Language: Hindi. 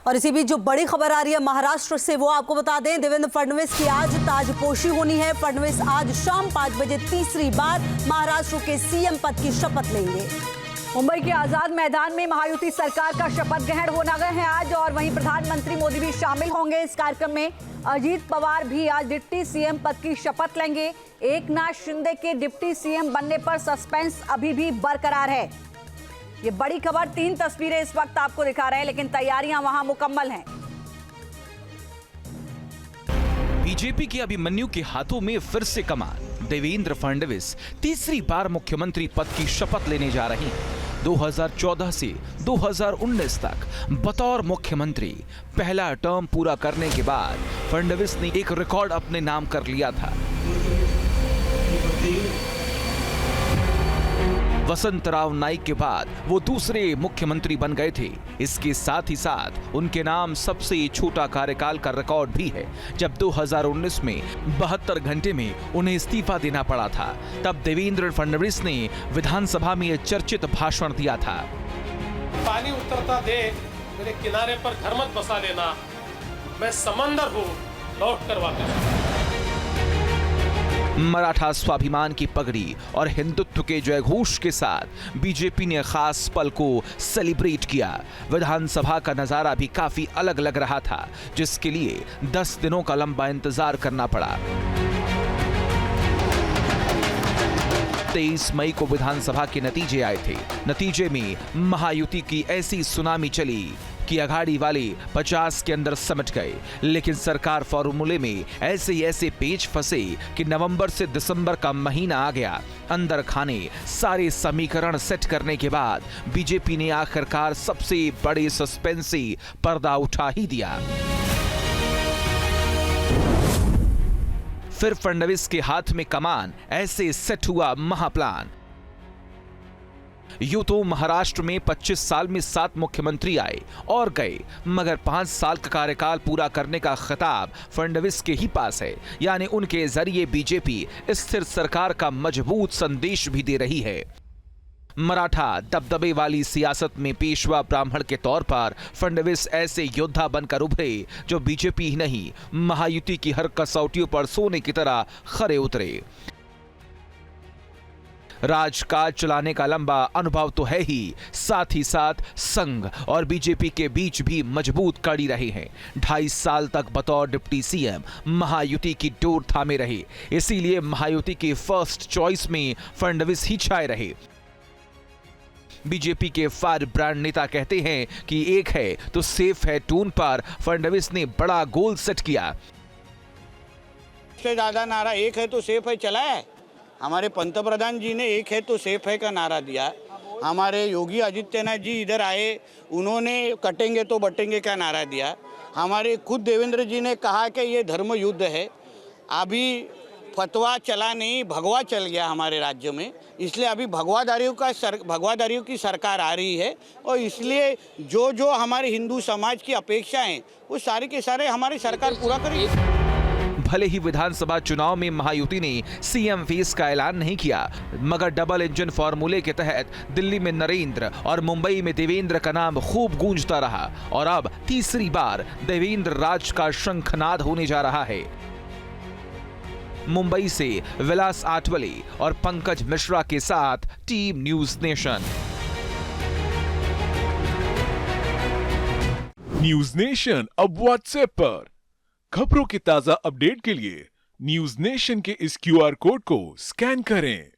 और इसी बीच जो बड़ी खबर आ रही है महाराष्ट्र से, वो आपको बता दें, देवेंद्र फडणवीस की आज ताजपोशी होनी है। फडणवीस आज शाम 5 बजे तीसरी बार महाराष्ट्र के सीएम पद की शपथ लेंगे। मुंबई के आजाद मैदान में महायुति सरकार का शपथ ग्रहण होना है आज, और वहीं प्रधानमंत्री मोदी भी शामिल होंगे इस कार्यक्रम में। अजीत पवार भी आज डिप्टी सीएम पद की शपथ लेंगे। एकनाथ शिंदे के डिप्टी सीएम बनने पर सस्पेंस अभी भी बरकरार है। ये बड़ी खबर, 3 तस्वीरें इस वक्त आपको दिखा रहे हैं, लेकिन तैयारियां वहां मुकम्मल हैं। बीजेपी के अभिमन्यु के हाथों में फिर से कमान। देवेंद्र फडणवीस तीसरी बार मुख्यमंत्री पद की शपथ लेने जा रहे हैं। 2014 से 2019 तक बतौर मुख्यमंत्री पहला टर्म पूरा करने के बाद फडणवीस ने एक रिकॉर्ड अपने नाम कर लिया था। वसंतराव नाइक के बाद वो दूसरे मुख्यमंत्री बन गए थे। इसके साथ ही साथ उनके नाम सबसे छोटा कार्यकाल का रिकॉर्ड भी है, जब 2019 में 72 घंटे में उन्हें इस्तीफा देना पड़ा था। तब देवेंद्र फडणवीस ने विधानसभा में यह चर्चित भाषण दिया था। पानी उतरता देख मेरे किनारे पर घर मत बसा लेना, मैं समंदर हूँ, लौट कर वापस। मराठा स्वाभिमान की पगड़ी और हिंदुत्व के जयघोष के साथ बीजेपी ने खास पल को सेलिब्रेट किया। विधानसभा का नजारा भी काफी अलग लग रहा था, जिसके लिए 10 दिनों का लंबा इंतजार करना पड़ा। 23 मई को विधानसभा के नतीजे आए थे। नतीजे में महायुति की ऐसी सुनामी चली कि अघाड़ी वाले 50 के अंदर समझ गए, लेकिन सरकार फॉर्मूले में ऐसे पेच फंसे कि नवंबर से दिसंबर का महीना आ गया। अंदर खाने सारे समीकरण सेट करने के बाद बीजेपी ने आखिरकार सबसे बड़े सस्पेंस से पर्दा उठा ही दिया। फिर फडणवीस के हाथ में कमान, ऐसे सेट हुआ महाप्लान। यूं तो महाराष्ट्र में 25 साल में 7 मुख्यमंत्री आए और गए, मगर 5 साल का कार्यकाल पूरा करने का खिताब फडणवीस के ही पास है। यानी उनके जरिए बीजेपी स्थिर सरकार का मजबूत संदेश भी दे रही है। मराठा दबदबे वाली सियासत में पेशवा ब्राह्मण के तौर पर फडणवीस ऐसे योद्धा बनकर उभरे जो बीजेपी ही नहीं, महायुति की हर कसौटियों पर सोने की तरह खरे उतरे। राजकाज चलाने का लंबा अनुभव तो है ही, साथ ही साथ संघ और बीजेपी के बीच भी मजबूत कड़ी रहे हैं। 2.5 साल तक बतौर डिप्टी सीएम महायुति की डोर थामे रहे, इसीलिए महायुति के फर्स्ट चॉइस में फडणवीस ही छाए रहे। बीजेपी के फायर ब्रांड नेता कहते हैं कि एक है तो सेफ है टून पर फडणवीस ने बड़ा गोल सेट किया। सबसे ज्यादा नारा एक है तो सेफ है चला है। हमारे पंतप्रधान जी ने एक है तो सेफ है का नारा दिया। हमारे योगी आदित्यनाथ जी इधर आए, उन्होंने कटेंगे तो बटेंगे का नारा दिया। हमारे खुद देवेंद्र जी ने कहा कि ये धर्म युद्ध है। अभी फतवा चला नहीं, भगवा चल गया हमारे राज्य में, इसलिए अभी भगवादारियों की सरकार आ रही है। और इसलिए जो हमारे हिंदू समाज की अपेक्षा हैं वो सारे के सारे हमारी सरकार पूरा करेगी। भले ही विधानसभा चुनाव में महायुति ने सीएम फेस का ऐलान नहीं किया, मगर डबल इंजन फॉर्मूले के तहत दिल्ली में नरेंद्र और मुंबई में देवेंद्र का नाम खूब गूंजता रहा। और अब तीसरी बार देवेंद्र राज का शंखनाद होने जा रहा है। मुंबई से विलास आठवले और पंकज मिश्रा के साथ team news nation. News nation अब व्हाट्सएप पर। खबरों के ताजा अपडेट के लिए न्यूज नेशन के इस क्यूआर कोड को स्कैन करें।